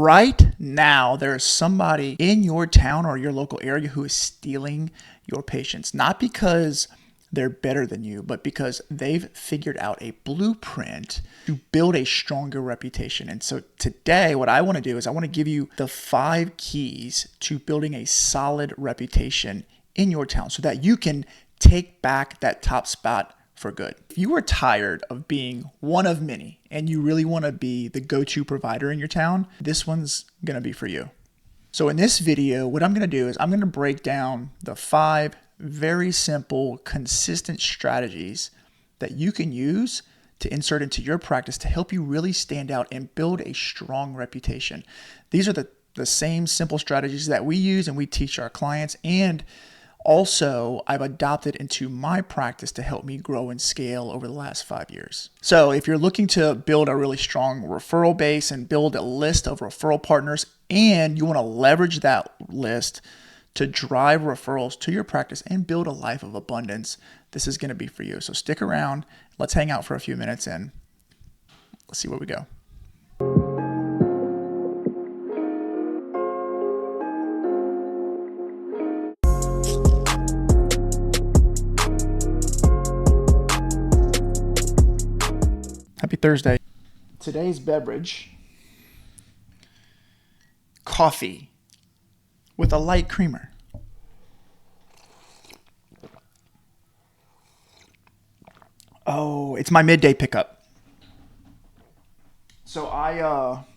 Right now, there is somebody in your town or your local area who is stealing your patients, not because they're better than you, but because they've figured out a blueprint to build a stronger reputation. And so today, what I want to do is I want to give you the 5 keys to building a solid reputation in your town so that you can take back that top spot for good. If you are tired of being one of many and you really want to be the go-to provider in your town, this one's going to be for you. So in this video, what I'm going to do is I'm going to break down the 5 very simple, consistent strategies that you can use to insert into your practice to help you really stand out and build a strong reputation. These are the same simple strategies that we use and we teach our clients, and also I've adopted into my practice to help me grow and scale over the last 5 years. So if you're looking to build a really strong referral base and build a list of referral partners, and you want to leverage that list to drive referrals to your practice and build a life of abundance, this is going to be for you. So stick around. Let's hang out for a few minutes and let's see where we go. Happy Thursday. Today's beverage, coffee with a light creamer. Oh, it's my midday pickup. So I'm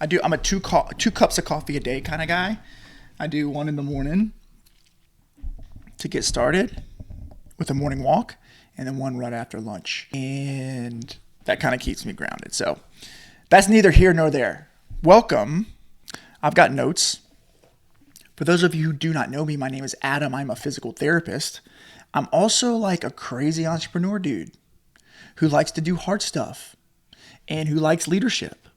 a two cups of coffee a day kind of guy. I do one in the morning to get started with a morning walk, and then one right after lunch. And that kind of keeps me grounded. So that's neither here nor there. Welcome. I've got notes. For those of you who do not know me, my name is Adam. I'm a physical therapist. I'm also like a crazy entrepreneur dude who likes to do hard stuff and who likes leadership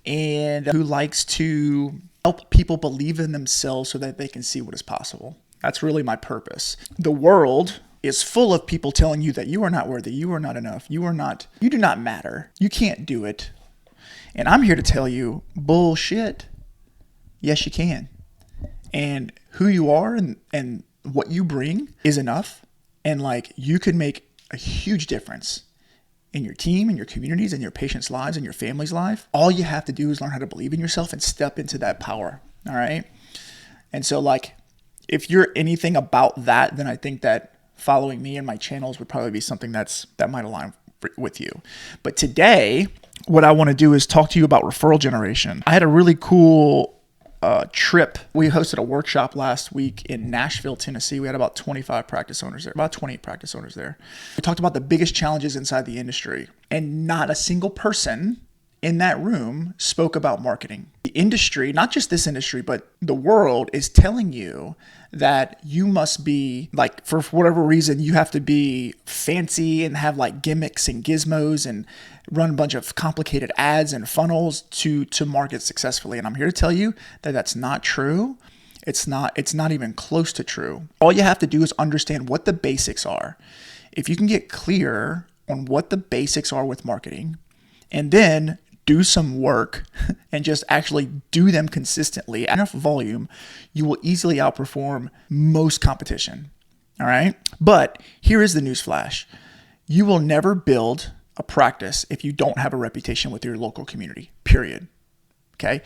and who likes to help people believe in themselves so that they can see what is possible. That's really my purpose. The world is full of people telling you that you are not worthy, you are not enough, you do not matter, you can't do it. And I'm here to tell you, bullshit. Yes, you can. And who you are and what you bring is enough. And like, you can make a huge difference in your team, in your communities, in your patients' lives, in your family's life. All you have to do is learn how to believe in yourself and step into that power. All right. And so like, if you're anything about that, then I think that following me and my channels would probably be something that might align with you. But today, what I want to do is talk to you about referral generation. I had a really cool trip. We hosted a workshop last week in Nashville, Tennessee. We had about 25 practice owners there, about 20 practice owners there. We talked about the biggest challenges inside the industry, and not a single person in that room spoke about marketing. The industry, not just this industry, but the world is telling you that you must be like, for whatever reason, you have to be fancy and have like gimmicks and gizmos and run a bunch of complicated ads and funnels to market successfully. And I'm here to tell you that that's not true. It's not even close to true. All you have to do is understand what the basics are. If you can get clear on what the basics are with marketing, and then do some work and just actually do them consistently at enough volume, you will easily outperform most competition. All right. But here is the news flash. You will never build a practice if you don't have a reputation with your local community, period. Okay.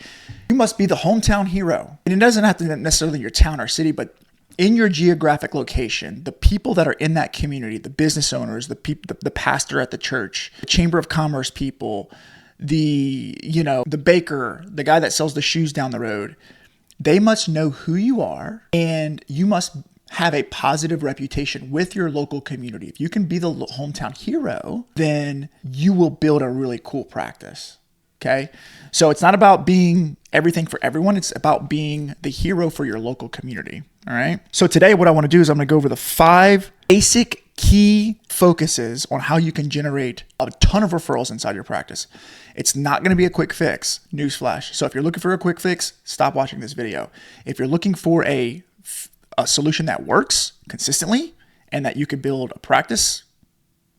You must be the hometown hero. And it doesn't have to be necessarily your town or city, but in your geographic location, the people that are in that community, the business owners, the people, the pastor at the church, the chamber of commerce people, the baker, the guy that sells the shoes down the road, they must know who you are, and you must have a positive reputation with your local community. If you can be the hometown hero, then you will build a really cool practice. Okay. So it's not about being everything for everyone. It's about being the hero for your local community. All right. So today what I want to do is I'm going to go over the 5 basic key focuses on how you can generate a ton of referrals inside your practice. It's not going to be a quick fix, newsflash. So if you're looking for a quick fix, stop watching this video. If you're looking for a solution that works consistently and that you can build a practice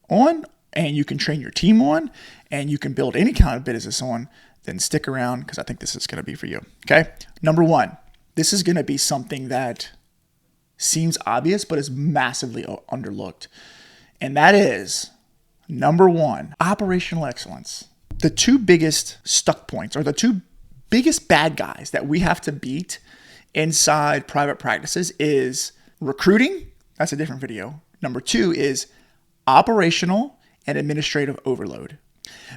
on and you can train your team on and you can build any kind of business on, then stick around because I think this is going to be for you. Okay. Number one, this is going to be something that seems obvious, but is massively underlooked. And that is number one, operational excellence. The two biggest stuck points, or the two biggest bad guys that we have to beat inside private practices, is recruiting. That's a different video. Number two is operational and administrative overload.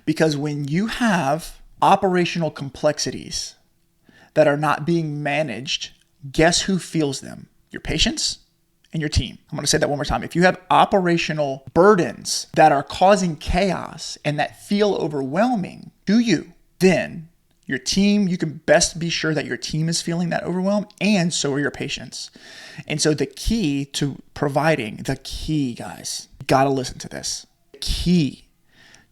Because when you have operational complexities that are not being managed, guess who feels them? Your patients and your team. I'm going to say that one more time. If you have operational burdens that are causing chaos and that feel overwhelming to you, then your team, you can best be sure that your team is feeling that overwhelm, and so are your patients. And so the key, guys, you got to listen to this. The key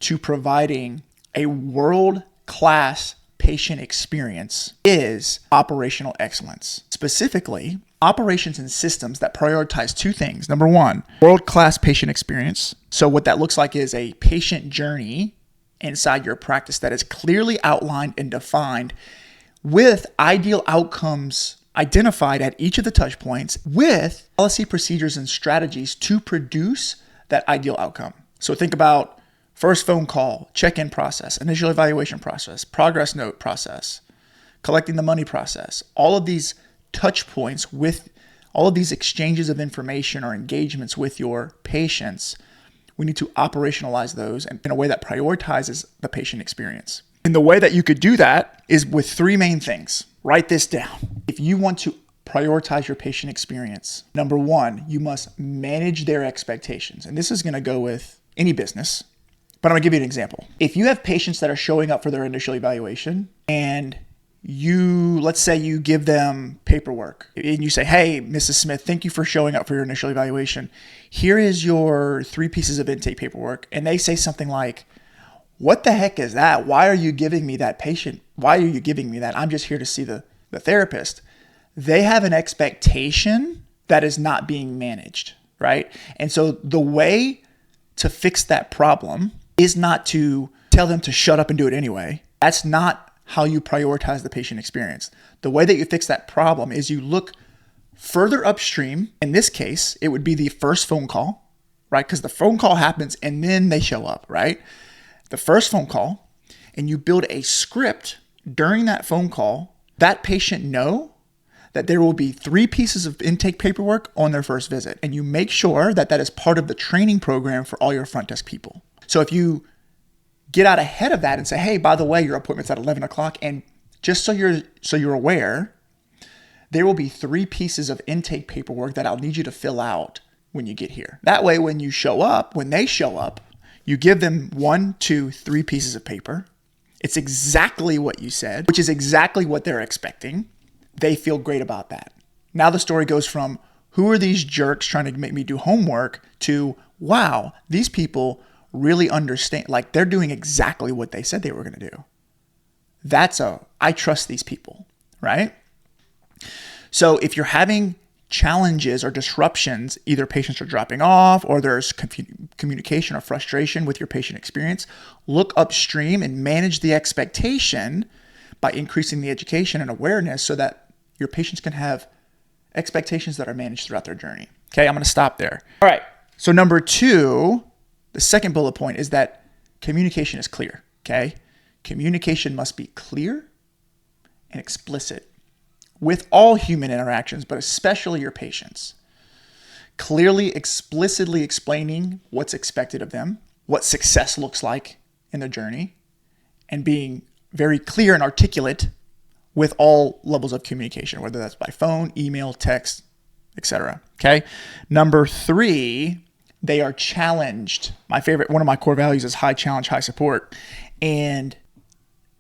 to providing a world-class patient experience is operational excellence. Specifically, operations and systems that prioritize two things. Number one, world-class patient experience. So what that looks like is a patient journey inside your practice that is clearly outlined and defined, with ideal outcomes identified at each of the touch points, with policy, procedures, and strategies to produce that ideal outcome. So think about first phone call, check-in process, initial evaluation process, progress note process, collecting the money process. All of these touch points with all of these exchanges of information or engagements with your patients, we need to operationalize those in a way that prioritizes the patient experience. And the way that you could do that is with three main things. Write this down. If you want to prioritize your patient experience, number one, you must manage their expectations. And this is going to go with any business, but I'm going to give you an example. If you have patients that are showing up for their initial evaluation and let's say you give them paperwork and you say, hey, Mrs. Smith, thank you for showing up for your initial evaluation. Here is your 3 pieces of intake paperwork. And they say something like, what the heck is that? Why are you giving me that patient? Why are you giving me that? I'm just here to see the therapist. They have an expectation that is not being managed, right? And so the way to fix that problem is not to tell them to shut up and do it anyway. That's not how you prioritize the patient experience. The way that you fix that problem is you look further upstream. In this case, it would be the first phone call, right? Because the phone call happens and then they show up, right? The first phone call, and you build a script during that phone call, that patient know that there will be 3 pieces of intake paperwork on their first visit. And you make sure that that is part of the training program for all your front desk people. So if you get out ahead of that and say, hey, by the way, your appointment's at 11 o'clock. And just so you're aware, there will be 3 pieces of intake paperwork that I'll need you to fill out when you get here. That way, when they show up, you give them 1, 2, 3 pieces of paper. It's exactly what you said, which is exactly what they're expecting. They feel great about that. Now the story goes from, who are these jerks trying to make me do homework, to, wow, these people really understand, like they're doing exactly what they said they were going to do. I trust these people, right? So if you're having challenges or disruptions, either patients are dropping off or there's communication or frustration with your patient experience, look upstream and manage the expectation by increasing the education and awareness so that your patients can have expectations that are managed throughout their journey. Okay, I'm going to stop there. All right. So number 2, the second bullet point is that communication is clear, okay? Communication must be clear and explicit with all human interactions, but especially your patients. Clearly, explicitly explaining what's expected of them, what success looks like in their journey, and being very clear and articulate with all levels of communication, whether that's by phone, email, text, etc. Okay? Number 3, they are challenged. One of my core values is high challenge, high support. And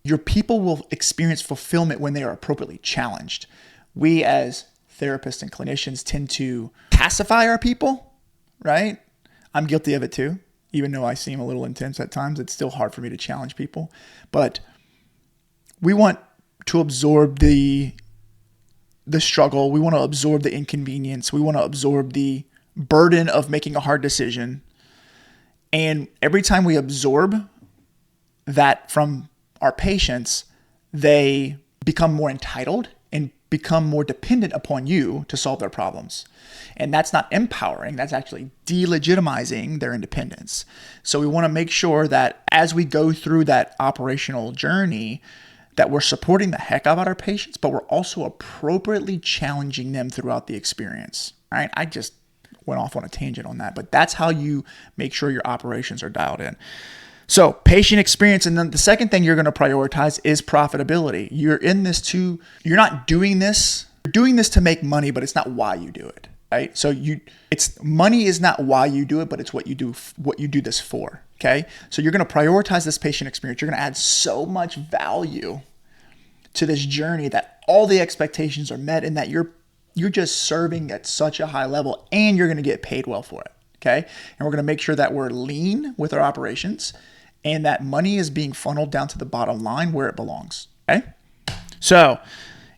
your people will experience fulfillment when they are appropriately challenged. We as therapists and clinicians tend to pacify our people, right? I'm guilty of it too. Even though I seem a little intense at times, it's still hard for me to challenge people. But we want to absorb the struggle. We want to absorb the inconvenience. We want to absorb the burden of making a hard decision. And every time we absorb that from our patients, they become more entitled and become more dependent upon you to solve their problems. And that's not empowering, that's actually delegitimizing their independence. So we want to make sure that as we go through that operational journey, that we're supporting the heck out of our patients, but we're also appropriately challenging them throughout the experience. All right? I just went off on a tangent on that, but that's how you make sure your operations are dialed in. So patient experience. And then the second thing you're going to prioritize is profitability. You're in this you're not doing this, you're doing this to make money, but it's not why you do it, right? So money is not why you do it, but it's what you do this for. Okay. So you're going to prioritize this patient experience. You're going to add so much value to this journey that all the expectations are met and that you're just serving at such a high level and you're going to get paid well for it. Okay. And we're going to make sure that we're lean with our operations and that money is being funneled down to the bottom line where it belongs. Okay. So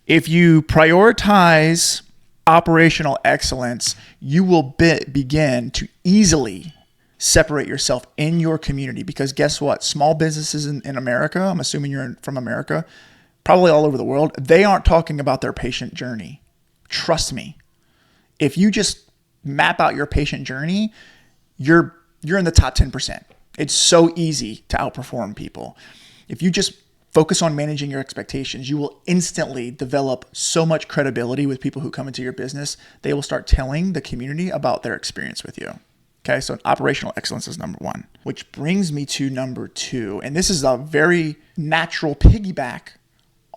if you prioritize operational excellence, you will begin to easily separate yourself in your community, because guess what? Small businesses in America, I'm assuming you're from America, probably all over the world, they aren't talking about their patient journey. Trust me. If you just map out your patient journey, you're in the top 10%. It's so easy to outperform people. If you just focus on managing your expectations, you will instantly develop so much credibility with people who come into your business. They will start telling the community about their experience with you. Okay, so operational excellence is number one, which brings me to number two. And this is a very natural piggyback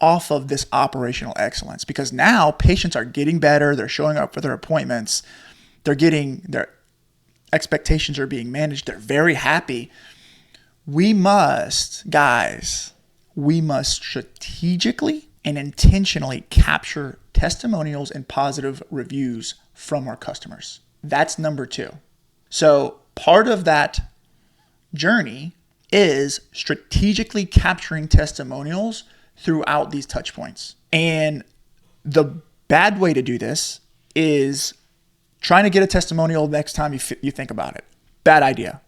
off of this operational excellence, because now patients are getting better. They're showing up for their appointments. Their expectations are being managed. They're very happy. We must strategically and intentionally capture testimonials and positive reviews from our customers. That's number two. So part of that journey is strategically capturing testimonials throughout these touch points. And the bad way to do this is trying to get a testimonial next time you think about it. Bad idea.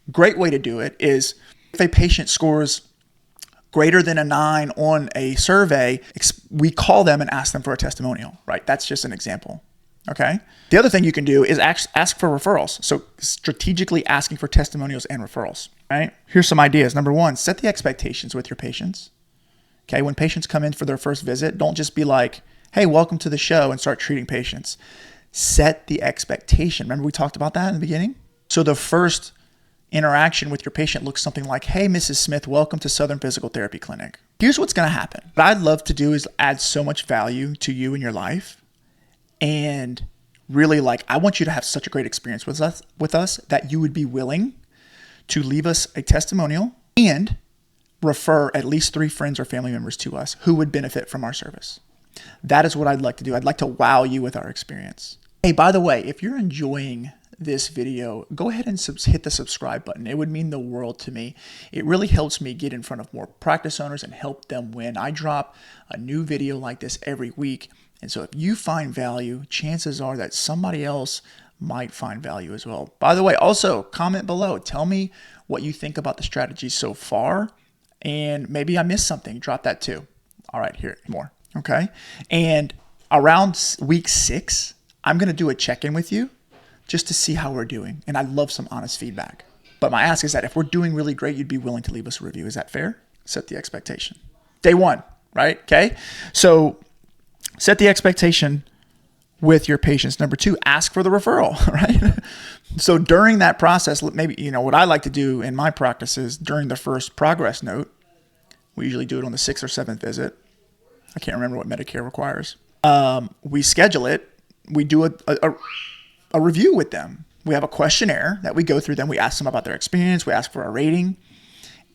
Great way to do it is if a patient scores greater than a 9 on a survey, we call them and ask them for a testimonial, right? That's just an example. Okay. The other thing you can do is ask for referrals. So strategically asking for testimonials and referrals, right? Here's some ideas. Number one, set the expectations with your patients. Okay. When patients come in for their first visit, don't just be like, hey, welcome to the show, and start treating patients. Set the expectation. Remember we talked about that in the beginning? So the first interaction with your patient looks something like, hey, Mrs. Smith, welcome to Southern Physical Therapy Clinic. Here's what's going to happen. What I'd love to do is add so much value to you in your life. And really, I want you to have such a great experience with us that you would be willing to leave us a testimonial and refer at least 3 friends or family members to us who would benefit from our service. That is what I'd like to do. I'd like to wow you with our experience. Hey, by the way, if you're enjoying this video, go ahead and hit the subscribe button. It would mean the world to me. It really helps me get in front of more practice owners and help them win. I drop a new video like this every week. And so if you find value, chances are that somebody else might find value as well. By the way, also comment below. Tell me what you think about the strategy so far. And maybe I missed something. Drop that too. All right, here, more. Okay. And around week 6, I'm going to do a check-in with you just to see how we're doing. And I'd love some honest feedback. But my ask is that if we're doing really great, you'd be willing to leave us a review. Is that fair? Set the expectation. Day 1, right? Okay. So set the expectation with your patients. Number 2, ask for the referral, right? So during that process, maybe, what I like to do in my practice is during the first progress note, we usually do it on the 6th or 7th visit. I can't remember what Medicare requires. We schedule it. We do a review with them. We have a questionnaire that we go through them. We ask them about their experience. We ask for a rating.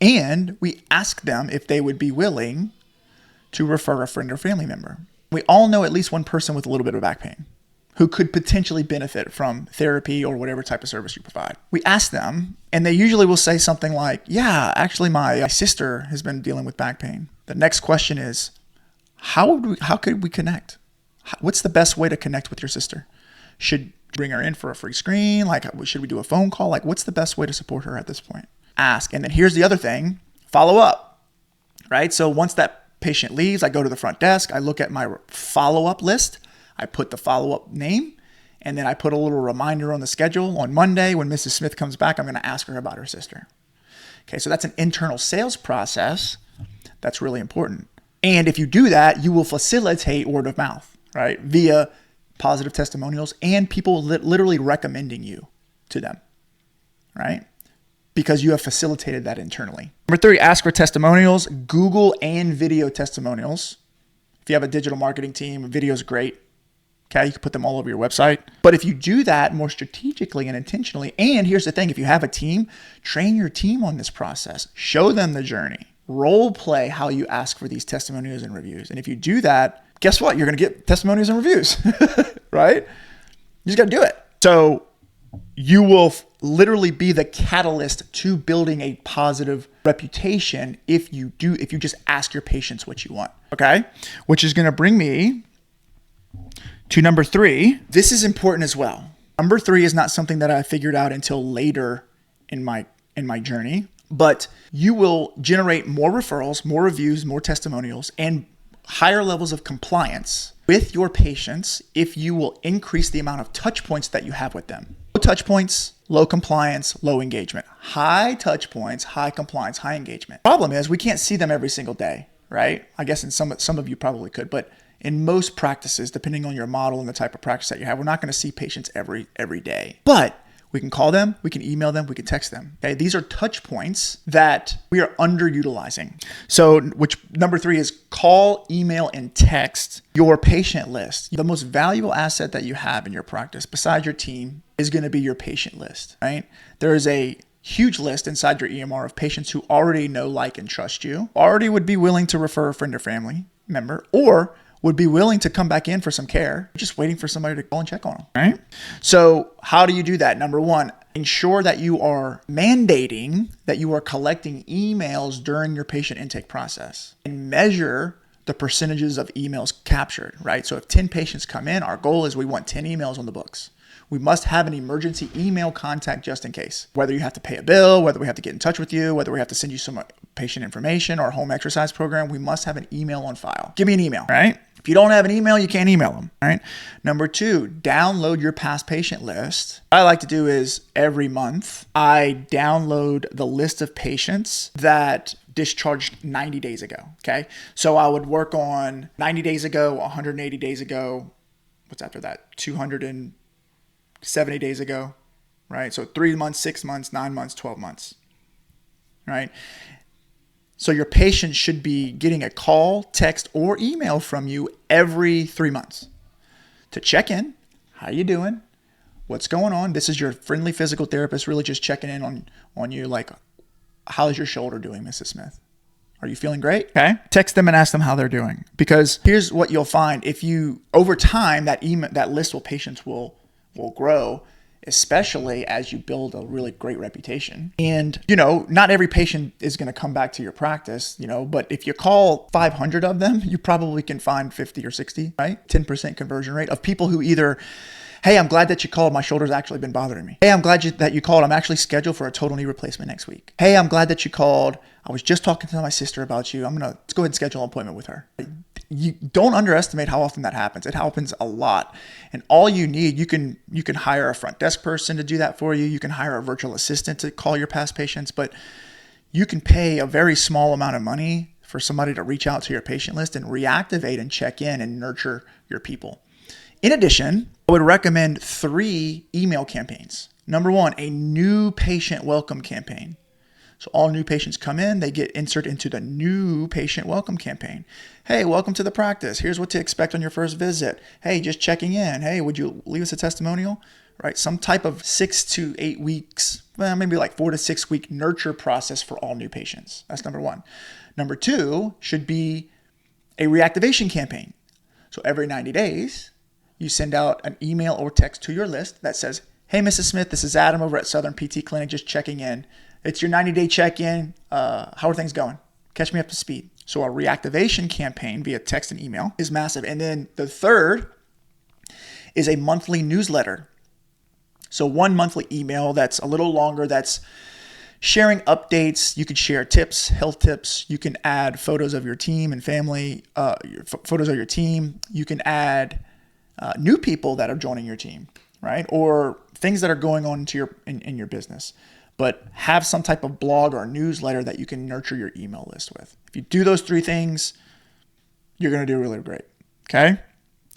And we ask them if they would be willing to refer a friend or family member. We all know at least one person with a little bit of back pain who could potentially benefit from therapy or whatever type of service you provide. We ask them, and they usually will say something like, yeah, actually my sister has been dealing with back pain. The next question is, how could we connect? What's the best way to connect with your sister? Should you bring her in for a free screen? Should we do a phone call? What's the best way to support her at this point? Ask. And then here's the other thing, follow up. right? So once that patient leaves, I go to the front desk, I look at my follow-up list, I put the follow-up name, and then I put a little reminder on the schedule. On Monday, when Mrs. Smith comes back, I'm going to ask her about her sister. Okay, so that's an internal sales process that's really important. And if you do that, you will facilitate word of mouth, right? Via positive testimonials and people literally recommending you to them, right? Because you have facilitated that internally. Number 3, ask for testimonials, Google and video testimonials. If you have a digital marketing team, video is great. Okay, you can put them all over your website. But if you do that more strategically and intentionally, and here's the thing, if you have a team, train your team on this process. Show them the journey. Role play how you ask for these testimonials and reviews. And if you do that, guess what? You're going to get testimonials and reviews, right? You just got to do it. So you will literally be the catalyst to building a positive reputation if you just ask your patients what you want. Okay, which is going to bring me to number 3. This is important as well. Number 3 is not something that I figured out until later in my journey, but you will generate more referrals, more reviews, more testimonials, and higher levels of compliance with your patients if you will increase the amount of touch points that you have with them. Low touch points, low compliance, low engagement. High touch points, high compliance, high engagement. Problem is we can't see them every single day, right? I guess in some of you probably could, but in most practices, depending on your model and the type of practice that you have, we're not going to see patients every day. But we can call them, we can email them, we can text them. Okay, these are touch points that we are underutilizing. So, which number 3 is call, email, and text your patient list. The most valuable asset that you have in your practice, besides your team, is going to be your patient list. Right? There is a huge list inside your EMR of patients who already know, like, and trust you, already would be willing to refer a friend or family member, or would be willing to come back in for some care, just waiting for somebody to call and check on them, right? So how do you do that? Number 1, ensure that you are mandating that you are collecting emails during your patient intake process and measure the percentages of emails captured, right? So if 10 patients come in, our goal is we want 10 emails on the books. We must have an emergency email contact just in case. Whether you have to pay a bill, whether we have to get in touch with you, whether we have to send you some patient information or home exercise program, we must have an email on file. Give me an email, right? If you don't have an email, you can't email them, right? Number 2, download your past patient list. What I like to do is every month, I download the list of patients that discharged 90 days ago, okay? So I would work on 90 days ago, 180 days ago, what's after that? 270 days ago, right? So 3 months, 6 months, 9 months, 12 months, right? So your patient should be getting a call, text, or email from you every 3 months to check in. How you doing? What's going on? This is your friendly physical therapist really just checking in on you, like, how's your shoulder doing, Mrs. Smith? Are you feeling great? Okay. Text them and ask them how they're doing. Because here's what you'll find. If you, over time, that list of patients will grow, especially as you build a really great reputation. And, not every patient is going to come back to your practice, but if you call 500 of them, you probably can find 50 or 60, right? 10% conversion rate of people who either, hey, I'm glad that you called. My shoulder's actually been bothering me. Hey, I'm glad that you called. I'm actually scheduled for a total knee replacement next week. Hey, I'm glad that you called. I was just talking to my sister about you. Let's go ahead and schedule an appointment with her. You don't underestimate how often that happens. It happens a lot. And all you need, you can hire a front desk person to do that for you. You can hire a virtual assistant to call your past patients, but you can pay a very small amount of money for somebody to reach out to your patient list and reactivate and check in and nurture your people. In addition, I would recommend 3 email campaigns. Number 1, a new patient welcome campaign. So all new patients come in, they get inserted into the new patient welcome campaign. Hey, welcome to the practice. Here's what to expect on your first visit. Hey, just checking in. Hey, would you leave us a testimonial? Right? Some type of 6 to 8 weeks, maybe like 4 to 6 week nurture process for all new patients. That's number 1. Number 2 should be a reactivation campaign. So every 90 days, you send out an email or text to your list that says, hey, Mrs. Smith, this is Adam over at Southern PT Clinic, just checking in. It's your 90-day check-in. How are things going? Catch me up to speed. So a reactivation campaign via text and email is massive. And then the third is a monthly newsletter. So one monthly email that's a little longer, that's sharing updates. You could share tips, health tips. You can add photos of your team and family, photos of your team. You can add new people that are joining your team, right? Or things that are going on in your business. But have some type of blog or newsletter that you can nurture your email list with. If you do those 3 things, you're going to do really great. Okay.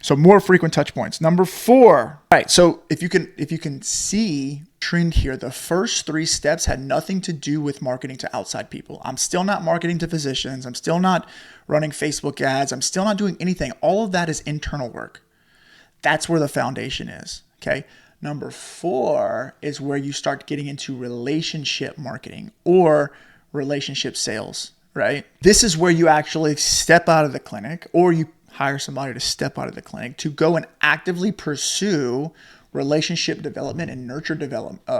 So more frequent touch points. Number 4. All right. So if you can see trend here, the first 3 steps had nothing to do with marketing to outside people. I'm still not marketing to physicians. I'm still not running Facebook ads. I'm still not doing anything. All of that is internal work. That's where the foundation is. Okay. Number 4 is where you start getting into relationship marketing or relationship sales, right? This is where you actually step out of the clinic, or you hire somebody to step out of the clinic to go and actively pursue relationship development and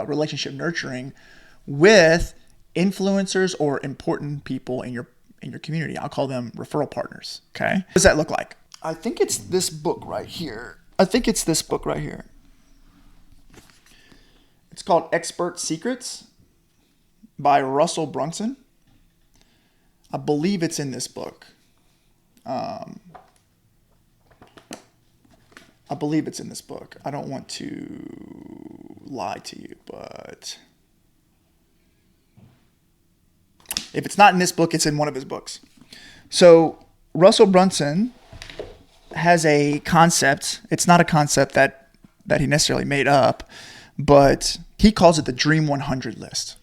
relationship nurturing with influencers or important people in your community. I'll call them referral partners. Okay. What does that look like? I think it's this book right here. It's called Expert Secrets by Russell Brunson. I believe it's in this book. I don't want to lie to you, but if it's not in this book, it's in one of his books. So Russell Brunson has a concept. It's not a concept that he necessarily made up, but he calls it the Dream 100 list.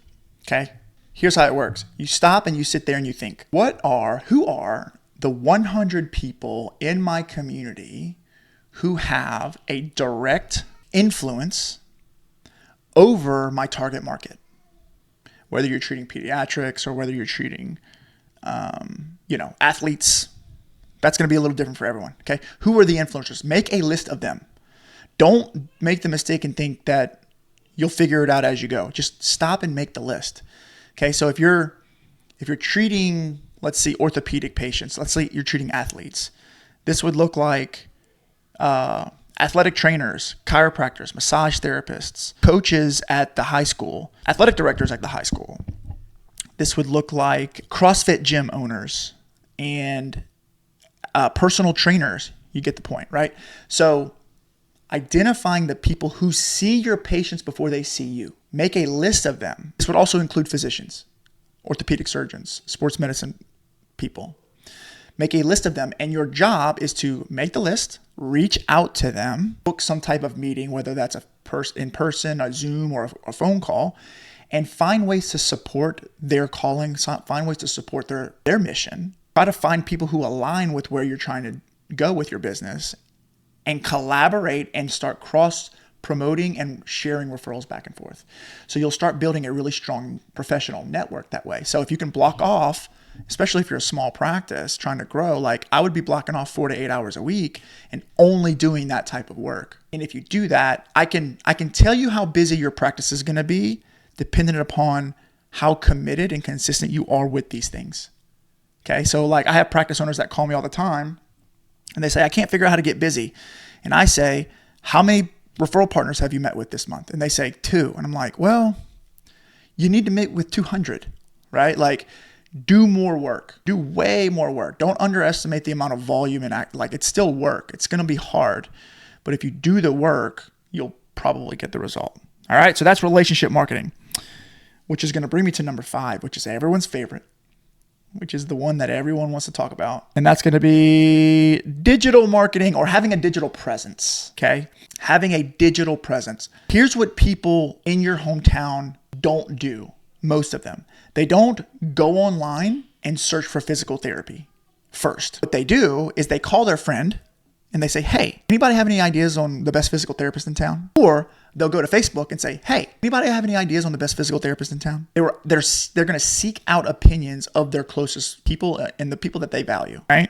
Okay. Here's how it works. You stop and you sit there and you think, who are the 100 people in my community who have a direct influence over my target market? Whether you're treating pediatrics or whether you're treating, athletes, that's going to be a little different for everyone. Okay. Who are the influencers? Make a list of them. Don't make the mistake and think that you'll figure it out as you go. Just stop and make the list. Okay. So if you're treating, let's see, orthopedic patients, let's say you're treating athletes, this would look like athletic trainers, chiropractors, massage therapists, coaches at the high school, athletic directors at the high school. This would look like CrossFit gym owners and personal trainers. You get the point, right? So identifying the people who see your patients before they see you. Make a list of them. This would also include physicians, orthopedic surgeons, sports medicine people. Make a list of them, and your job is to make the list, reach out to them, book some type of meeting, whether that's in person, a Zoom, or a phone call, and find ways to support their calling, find ways to support their mission. Try to find people who align with where you're trying to go with your business, and collaborate and start cross-promoting and sharing referrals back and forth. So you'll start building a really strong professional network that way. So if you can block off, especially if you're a small practice trying to grow, like I would be blocking off 4 to 8 hours a week and only doing that type of work. And if you do that, I can tell you how busy your practice is going to be dependent upon how committed and consistent you are with these things. Okay. So like I have practice owners that call me all the time and they say, I can't figure out how to get busy. And I say, how many referral partners have you met with this month? And they say 2. And I'm like, well, you need to meet with 200, right? Like do more work, do way more work. Don't underestimate the amount of volume and act like it's still work. It's going to be hard, but if you do the work, you'll probably get the result. All right. So that's relationship marketing, which is going to bring me to number 5, which is everyone's favorite, which is the one that everyone wants to talk about. And that's going to be digital marketing or having a digital presence. Okay. Having a digital presence. Here's what people in your hometown don't do. Most of them. They don't go online and search for physical therapy first. What they do is they call their friend and they say, hey, anybody have any ideas on the best physical therapist in town? Or they'll go to Facebook and say, hey, anybody have any ideas on the best physical therapist in town? They're going to seek out opinions of their closest people and the people that they value, right?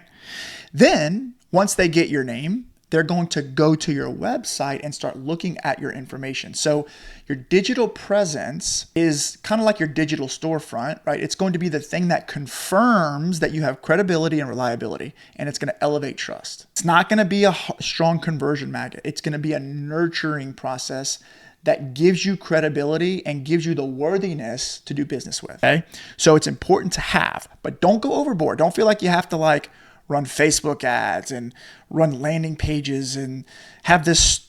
Then once they get your name, they're going to go to your website and start looking at your information. So your digital presence is kind of like your digital storefront, right? It's going to be the thing that confirms that you have credibility and reliability, and it's going to elevate trust. It's not going to be a strong conversion magnet. It's going to be a nurturing process that gives you credibility and gives you the worthiness to do business with. Okay. So it's important to have, but don't go overboard. Don't feel like you have to like run Facebook ads and run landing pages and have this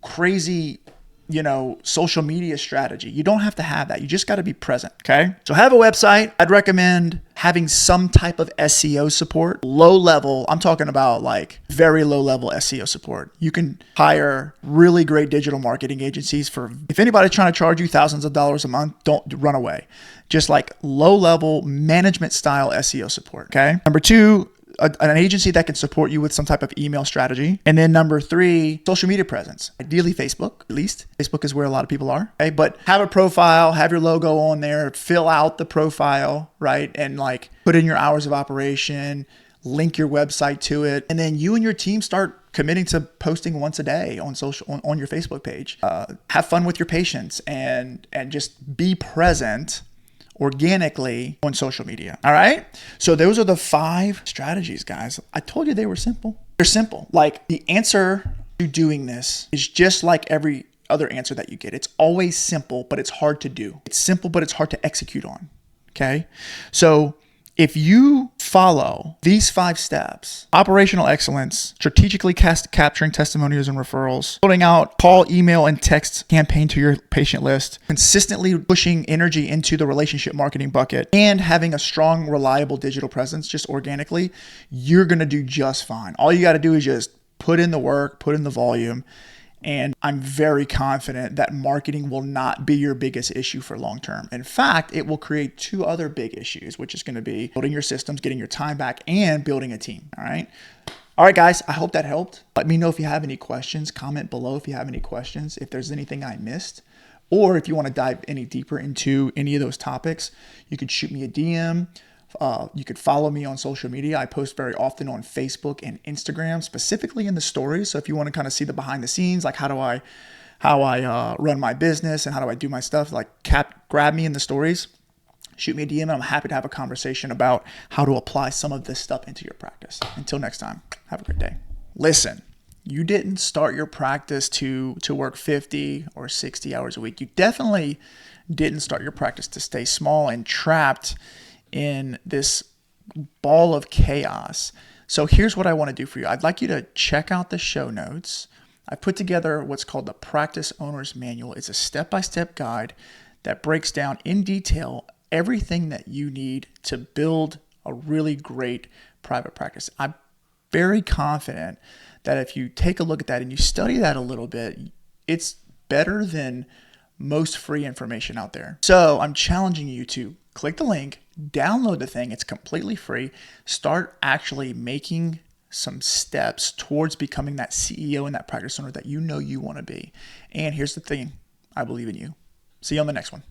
crazy, social media strategy. You don't have to have that. You just got to be present. Okay. So have a website. I'd recommend having some type of SEO support, low level. I'm talking about like very low level SEO support. You can hire really great digital marketing agencies if anybody's trying to charge you thousands of dollars a month, don't run away. Just like low level management style SEO support. Okay. Number two, an agency that can support you with some type of email strategy. And then number three, social media presence. Ideally Facebook, at least. Facebook is where a lot of people are. Okay? But have a profile, have your logo on there, fill out the profile, right? And like put in your hours of operation, link your website to it. And then you and your team start committing to posting once a day on on your Facebook page. Have fun with your patients and just be present organically on social media. All right. So those are the 5 strategies, guys. I told you they were simple. They're simple. Like the answer to doing this is just like every other answer that you get. It's always simple, but it's hard to do. It's simple, but it's hard to execute on. Okay. So if you follow these 5 steps, operational excellence, strategically capturing testimonials and referrals, building out call, email, and text campaign to your patient list, consistently pushing energy into the relationship marketing bucket, and having a strong, reliable digital presence just organically, you're going to do just fine. All you got to do is just put in the work, put in the volume. And I'm very confident that marketing will not be your biggest issue for long term. In fact, it will create 2 other big issues, which is going to be building your systems, getting your time back, and building a team. All right. All right, guys, I hope that helped. Let me know if you have any questions. Comment below if you have any questions, if there's anything I missed, or if you want to dive any deeper into any of those topics, you could shoot me a DM. You could follow me on social media. I post very often on Facebook and Instagram, specifically in the stories. So if you want to kind of see the behind the scenes, like how I run my business and how do I do my stuff, like grab me in the stories, shoot me a DM, and I'm happy to have a conversation about how to apply some of this stuff into your practice. Until next time, have a great day. Listen, you didn't start your practice to work 50 or 60 hours a week. You definitely didn't start your practice to stay small and trapped in this ball of chaos. So here's what I want to do for you. I'd like you to check out the show notes. I put together what's called the Practice Owner's Manual. It's a step-by-step guide that breaks down in detail everything that you need to build a really great private practice. I'm very confident that if you take a look at that and you study that a little bit, it's better than most free information out there. So I'm challenging you to click the link, download the thing. It's completely free. Start actually making some steps towards becoming that CEO and that practice owner that you know you want to be. And here's the thing. I believe in you. See you on the next one.